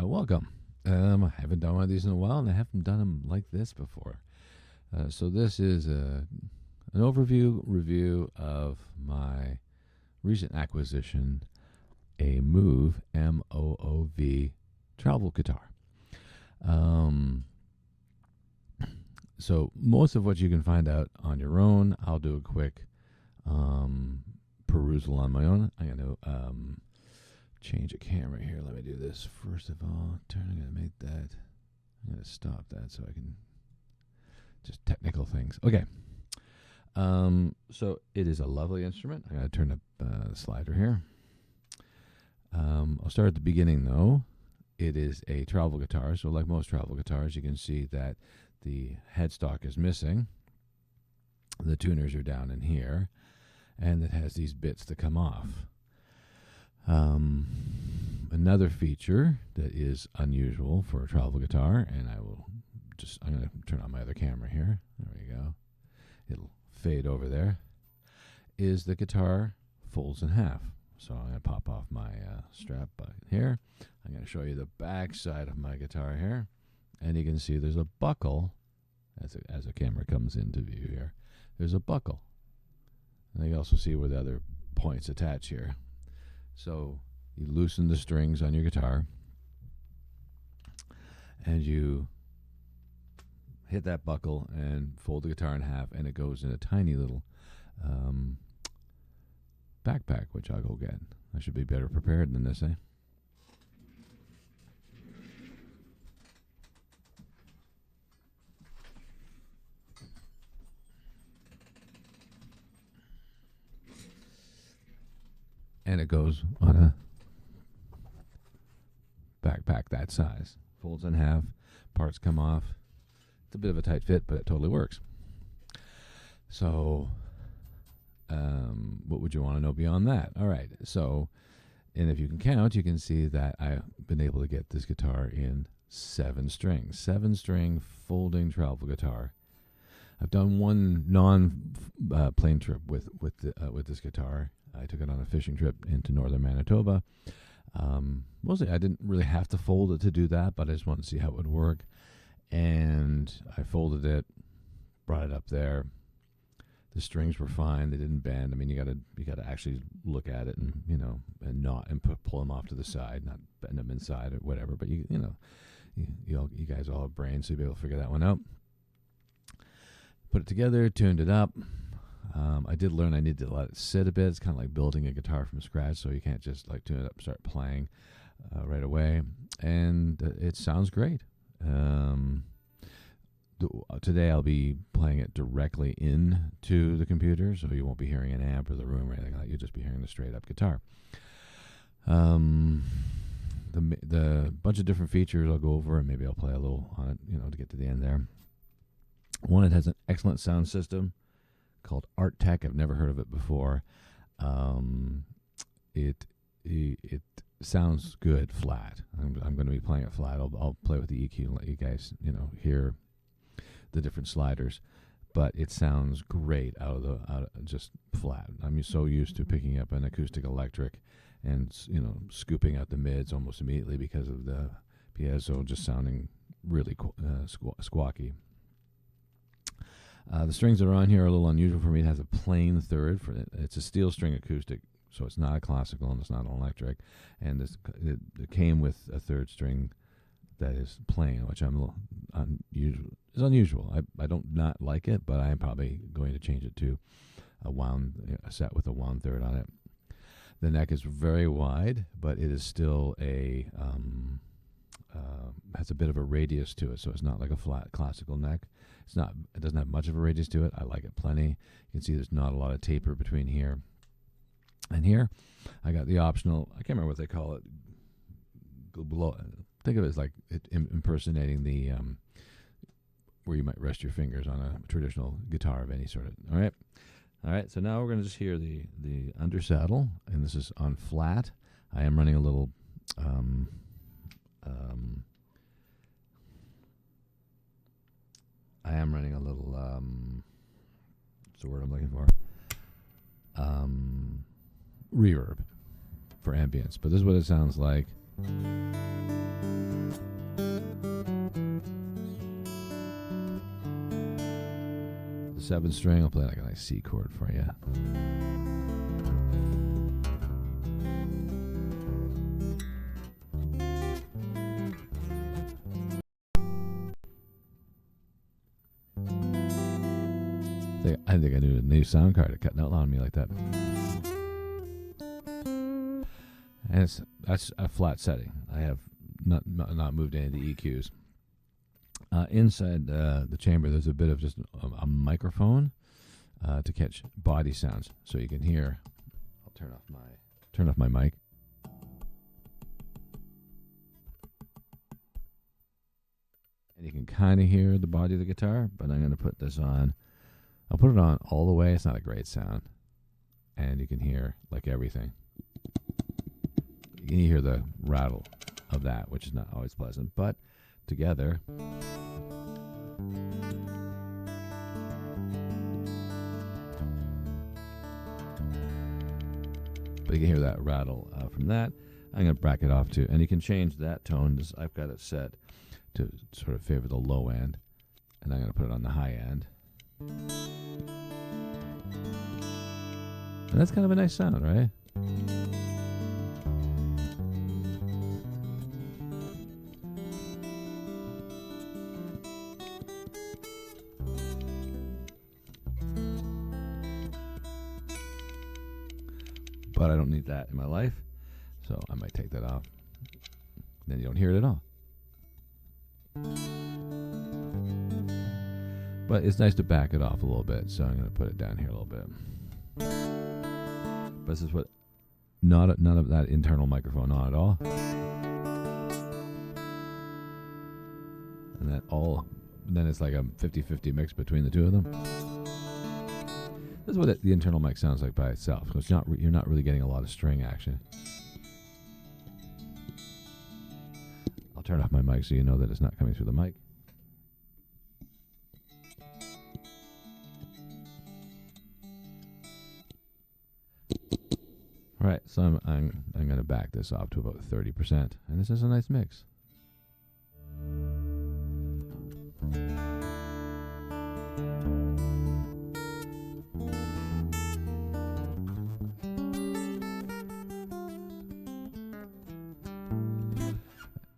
Welcome. I haven't done one of these in a while, and I haven't done them like this before. So this is an overview review of my recent acquisition, a MOOV, M-O-O-V, travel guitar. So most of what you can find out on your own, I'll do a quick perusal on my own. I'm going to change a camera here. Let me do this. First of all, I'm going to make that. I'm going to stop that so I can just technical things. Okay. So it is a lovely instrument. I'm going to turn up the slider here. I'll start at the beginning though. It is a travel guitar. So like most travel guitars, you can see that the headstock is missing. The tuners are down in here, and it has these bits that come off. Another feature that is unusual for a travel guitar, and I'm going to turn on my other camera here. There we go. It'll fade over there. Is the guitar folds in half. So I'm going to pop off my strap here. I'm going to show you the back side of my guitar here. And you can see there's a buckle as the camera comes into view here. There's a buckle. And you also see where the other points attach here. So you loosen the strings on your guitar and you hit that buckle and fold the guitar in half, and it goes in a tiny little backpack, which I'll go get. I should be better prepared than this, eh? And it goes on a backpack that size. Folds in half, parts come off. It's a bit of a tight fit, but it totally works. So, what would you want to know beyond that? All right. So, and if you can count, you can see that I've been able to get this guitar in 7 strings. 7-string folding travel guitar. I've done one non-plane trip with this guitar. I took it on a fishing trip into northern Manitoba. Mostly I didn't really have to fold it to do that, but I just wanted to see how it would work. And I folded it, brought it up there. The strings were fine; they didn't bend. I mean, you gotta actually look at it and pull them off to the side, not bend them inside or whatever. But you guys all have brains, so you'll be able to figure that one out. Put it together, tuned it up. I did learn I need to let it sit a bit. It's kind of like building a guitar from scratch, so you can't just like tune it up and start playing right away. And it sounds great. Today I'll be playing it directly into the computer, so you won't be hearing an amp or the room or anything like that. You'll just be hearing the straight up guitar. The bunch of different features I'll go over, and maybe I'll play a little on it, to get to the end there. One, it has an excellent sound system called Art Tech. I've never heard of it before. It sounds good flat. I'm going to be playing it flat. I'll play with the EQ and let you guys hear the different sliders, but it sounds great out of just flat. I'm so used to picking up an acoustic electric and scooping out the mids almost immediately because of the piezo just sounding really squawky. The strings that are on here are a little unusual for me. It has a plain third. It's a steel string acoustic, so it's not a classical and it's not an electric. And it came with a third string that is plain, which I'm a little unusual. I don't not like it, but I am probably going to change it to a set with a wound third on it. The neck is very wide, but it is still has a bit of a radius to it, so it's not like a flat classical neck. It doesn't have much of a radius to it. I like it plenty. You can see there's not a lot of taper between here and here. I got the optional, I can't remember what they call it. Think of it as like impersonating the where you might rest your fingers on a traditional guitar of any sort. All right. So now we're going to just hear the undersaddle, and this is on flat. I am running a little what's the word I'm looking for? Reverb for ambience. But this is what it sounds like. 7 string. I'll play like a nice C chord for you. I think I need a new sound card to cutting out loud on me like that. And that's a flat setting. I have not moved any of the EQs. Inside the chamber, there's a bit of just a microphone to catch body sounds, so you can hear. I'll turn off my mic. And you can kind of hear the body of the guitar, but I'm going to put this on. I'll put it on all the way. It's not a great sound, and you can hear like everything. You can hear the rattle of that, which is not always pleasant, but together. But you can hear that rattle from that. I'm going to bracket off too, and you can change that tone. I've got it set to sort of favor the low end, and I'm going to put it on the high end. And that's kind of a nice sound, right? But I don't need that in my life, so I might take that off. Then you don't hear it at all. But it's nice to back it off a little bit, so I'm going to put it down here a little bit. But this is what, none of that internal microphone on at all. And then it's like a 50-50 mix between the two of them. This is what the internal mic sounds like by itself, because you're not really getting a lot of string action. I'll turn off my mic so you know that it's not coming through the mic. All right, so I'm going to back this off to about 30%, and this is a nice mix.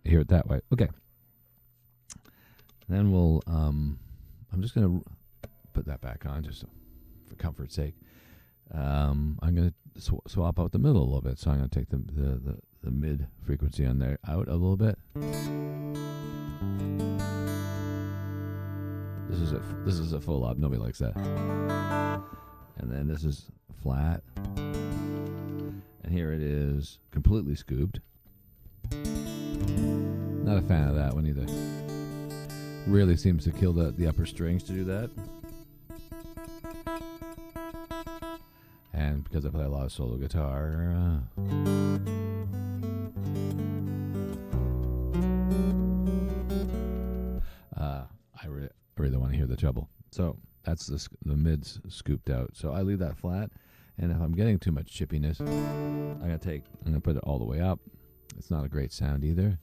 Hear it that way. Okay. Then we'll, I'm just going to put that back on just for comfort's sake. I'm going to swap out the middle a little bit. So I'm going to take the mid frequency on there out a little bit. This is a full up. Nobody likes that. And then this is flat. And here it is completely scooped. Not a fan of that one either. Really seems to kill the upper strings to do that. And because I play a lot of solo guitar, I really want to hear the treble. So that's the mid's scooped out. So I leave that flat. And if I'm getting too much chippiness, I'm gonna put it all the way up. It's not a great sound either.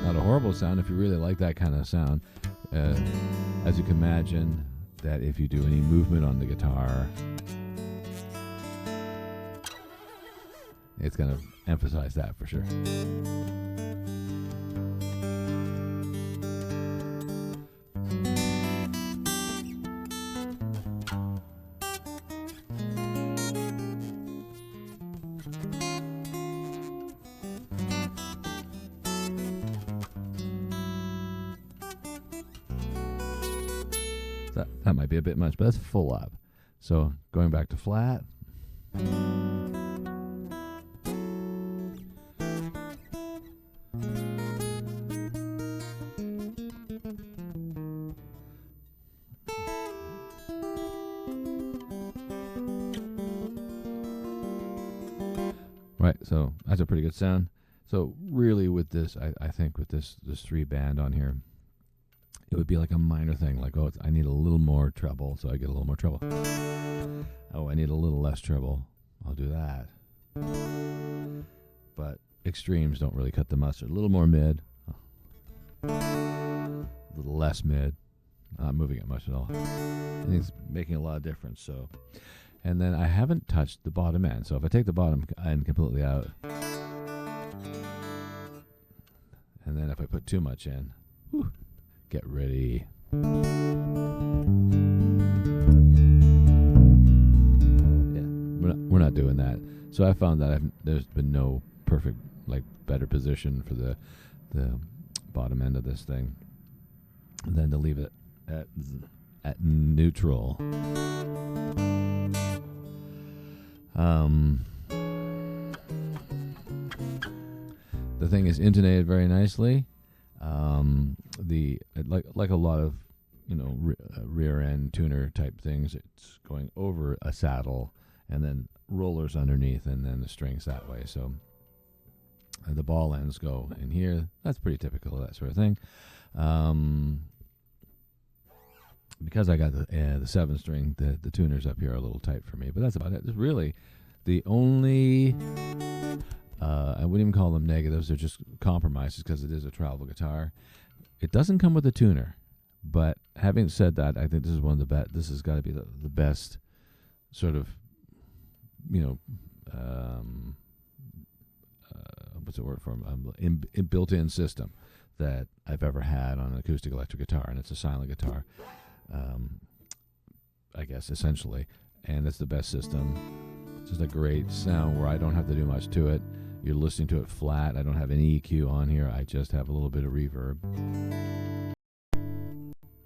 Not a horrible sound if you really like that kind of sound. As you can imagine, that if you do any movement on the guitar, it's going to emphasize that for sure. That might be a bit much, but that's full up. So going back to flat. Right, so that's a pretty good sound. So really with this, I think with this 3-band on here, it would be like a minor thing, like, oh, I need a little more treble, so I get a little more treble. Oh, I need a little less treble, I'll do that. But extremes don't really cut the mustard. A little more mid, a little less mid, I'm not moving it much at all. And it's making a lot of difference. So, and then I haven't touched the bottom end. So if I take the bottom end completely out, and then if I put too much in, whew, get ready. We're not doing that. So I found that there's been no perfect, like, better position for the bottom end of this thing than to leave it at neutral. The thing is intonated very nicely. Like a lot of rear end tuner type things, it's going over a saddle and then rollers underneath and then the strings that way. So the ball ends go in here. That's pretty typical of that sort of thing. Because I got the 7 string, the tuners up here are a little tight for me, but that's about it. It's really the only I wouldn't even call them negatives. They're just compromises because it is a travel guitar. It doesn't come with a tuner, but having said that, I think this is one of the best. This has got to be the best sort of what's the word for built-in system that I've ever had on an acoustic electric guitar, and it's a silent guitar, I guess, essentially, and it's the best system. It's just a great sound where I don't have to do much to it. You're listening to it flat. I don't have any EQ on here. I just have a little bit of reverb.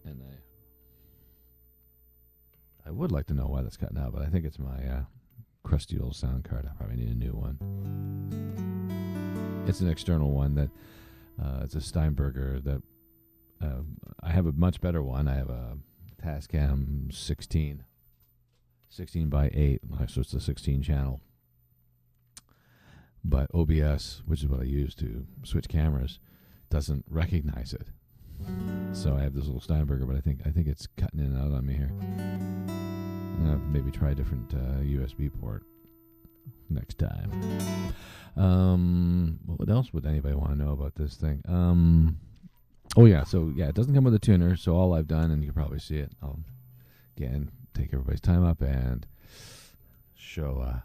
And I would like to know why that's cutting out, but I think it's my crusty old sound card. I probably need a new one. It's an external one that it's a Steinberger that I have a much better one. I have a Tascam 16 by 8, so it's a 16 channel. But OBS, which is what I use to switch cameras, doesn't recognize it. So I have this little Steinberger, but I think it's cutting in and out on me here. I'm gonna maybe try a different USB port next time. What else would anybody want to know about this thing? It doesn't come with a tuner. So all I've done, and you can probably see it, I'll again take everybody's time up and show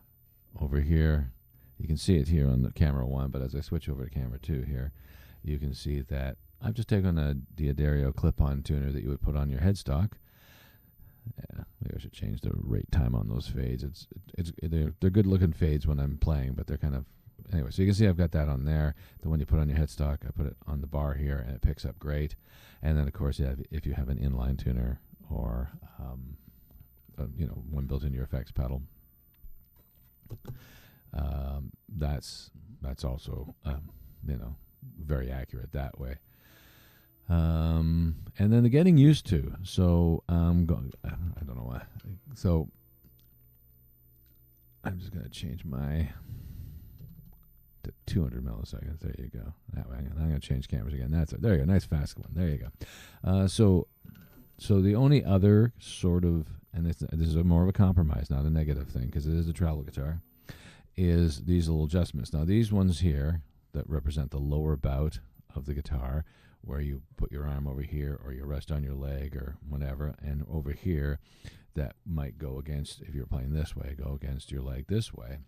over here. You can see it here on the camera 1, but as I switch over to camera 2 here, you can see that I've just taken a D'Addario clip-on tuner that you would put on your headstock. Yeah, maybe I should change the rate time on those fades. They're good-looking fades when I'm playing, but they're kind of anyway. So you can see I've got that on there. The one you put on your headstock, I put it on the bar here, and it picks up great. And then of course, if you have an inline tuner or one built into your effects pedal. That's also very accurate that way. And then the getting used to. So I don't know why. So I'm just gonna change my to 200 milliseconds. There you go. That way I'm gonna change cameras again. There you go. Nice fast one. There you go. So the only other sort of, and this is more of a compromise, not a negative thing, because it is a travel guitar, is these little adjustments. Now these ones here that represent the lower bout of the guitar, where you put your arm over here or you rest on your leg or whatever, and over here that might go against, if you're playing this way, go against your leg this way.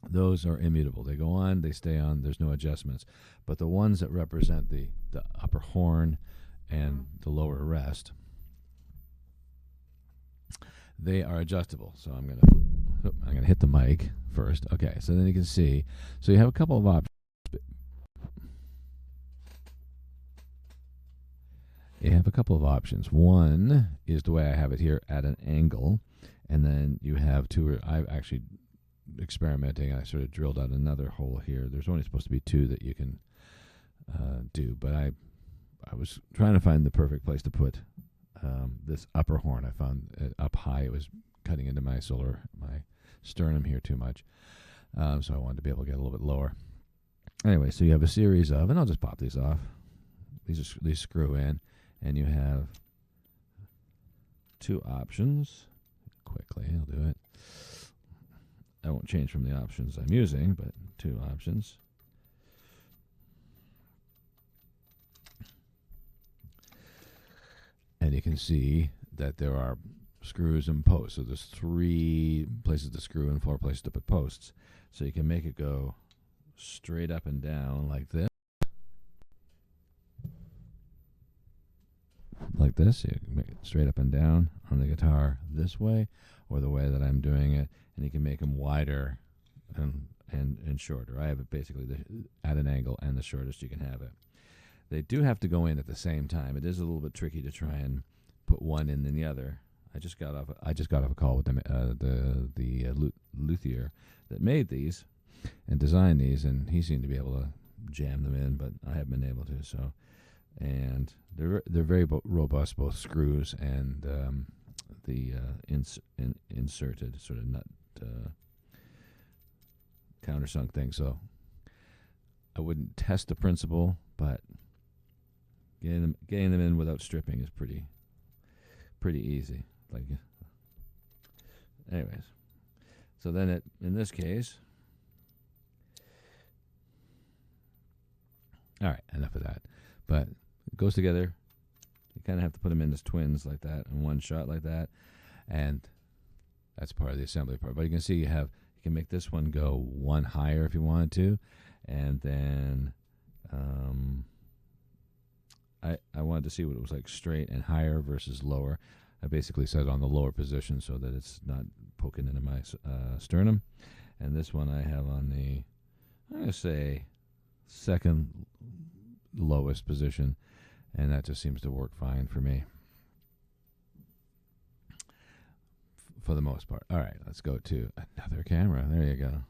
Those are immutable. They go on, they stay on, there's no adjustments. But the ones that represent the upper horn and the lower rest, they are adjustable. So I'm gonna hit the mic first. Okay, so then you can see. So you have a couple of options. You have a couple of options. One is the way I have it here at an angle, and then you have two. I've actually experimenting. I sort of drilled out another hole here. There's only supposed to be 2 that you can do, but I was trying to find the perfect place to put this upper horn. I found it up high. It was cutting into my sternum here too much, so I wanted to be able to get a little bit lower. Anyway, so you have a series of, and I'll just pop these off. These screw in, and you have 2 options. Quickly, I'll do it. I won't change from the options I'm using, but 2 options. And you can see that there are screws and posts. So there's 3 places to screw and 4 places to put posts. So you can make it go straight up and down like this. Like this. You can make it straight up and down on the guitar this way, or the way that I'm doing it. And you can make them wider and shorter. I have it basically at an angle and the shortest you can have it. They do have to go in at the same time. It is a little bit tricky to try and put one in than the other. I just got off a call with the luthier that made these and designed these, and he seemed to be able to jam them in, but I haven't been able to. So, and they're very robust, both screws and the inserted sort of nut countersunk thing. So I wouldn't test the principle, but getting them in without stripping is pretty easy. Like, anyways, so then in this case, all right, enough of that. But it goes together. You kind of have to put them in as twins like that, in one shot like that, and that's part of the assembly part. But you can see you can make this one go one higher if you wanted to, and then I wanted to see what it was like straight and higher versus lower. I basically set it on the lower position so that it's not poking into my sternum. And this one I have on the, I'm going to say, second lowest position, and that just seems to work fine for me for the most part. All right, let's go to another camera. There you go.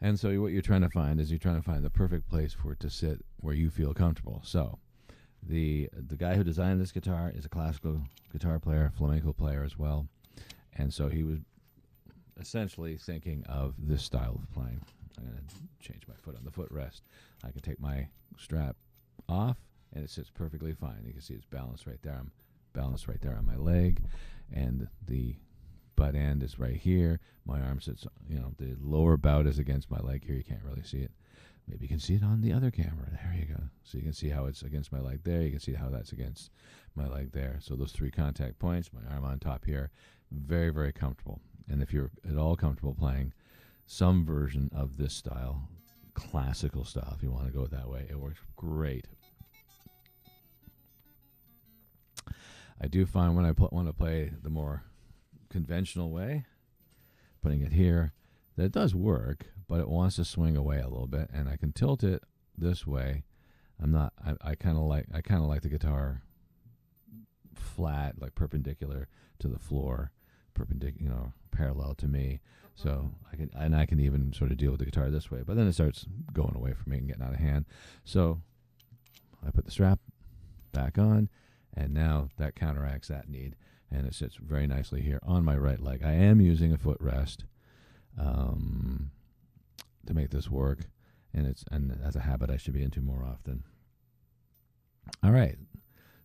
And so what you're trying to find is the perfect place for it to sit where you feel comfortable. So the guy who designed this guitar is a classical guitar player, flamenco player as well. And so he was essentially thinking of this style of playing. I'm going to change my foot on the footrest. I can take my strap off, and it sits perfectly fine. You can see it's balanced right there. I'm balanced right there on my leg, and the butt end is right here. My arm sits, the lower bout is against my leg here. You can't really see it. Maybe you can see it on the other camera. There you go. So you can see how it's against my leg there. You can see how that's against my leg there. So those 3 contact points, my arm on top here, very, very comfortable. And if you're at all comfortable playing some version of this style, classical style, if you want to go that way, it works great. I do find when I want to play the more conventional way, putting it here, that it does work, but it wants to swing away a little bit, and I can tilt it this way. I kind of like the guitar flat, like perpendicular to the floor, parallel to me. So I can even sort of deal with the guitar this way, but then it starts going away from me and getting out of hand. So I put the strap back on, and now that counteracts that need, and it sits very nicely here on my right leg. I am using a footrest to make this work, and that's a habit I should be into more often. All right,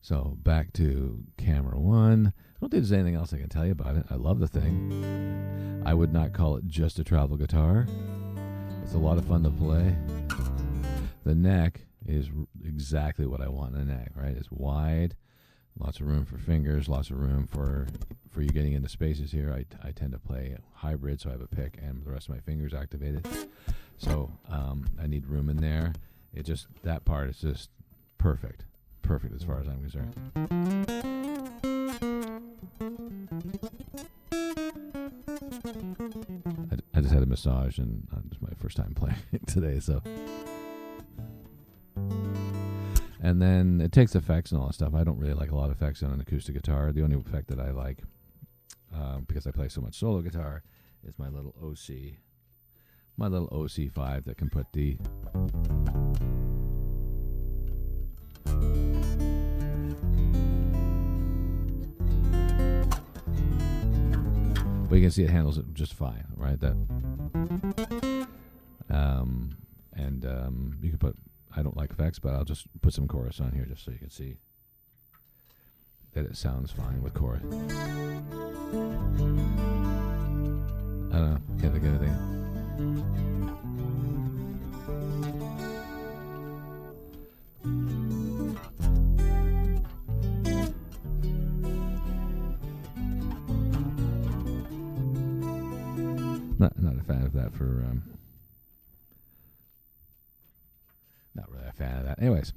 so back to camera 1. I don't think there's anything else I can tell you about it. I love the thing. I would not call it just a travel guitar. It's a lot of fun to play. The neck is exactly what I want in the neck, right? It's wide, lots of room for fingers, lots of room for you getting into spaces here. I tend to play hybrid, so I have a pick and the rest of my fingers activated. So I need room in there. That part is just perfect. Perfect as far as I'm concerned. I just had a massage, and it's my first time playing today, so. And then it takes effects and all that stuff. I don't really like a lot of effects on an acoustic guitar. The only effect that I like, because I play so much solo guitar, is my little OC5 that can put the but you can see it handles it just fine, right? You can put, I don't like effects, but I'll just put some chorus on here just so you can see that it sounds fine with chorus. I don't know, can't think of anything. Not a fan of that for. Not really a fan of that. Anyways,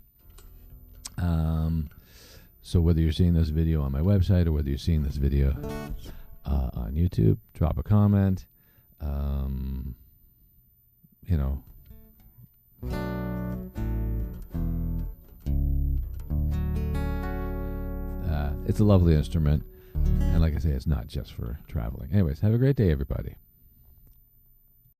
so whether you're seeing this video on my website or whether you're seeing this video on YouTube, drop a comment. You know. It's a lovely instrument, and like I say, it's not just for traveling. Anyways, have a great day, everybody.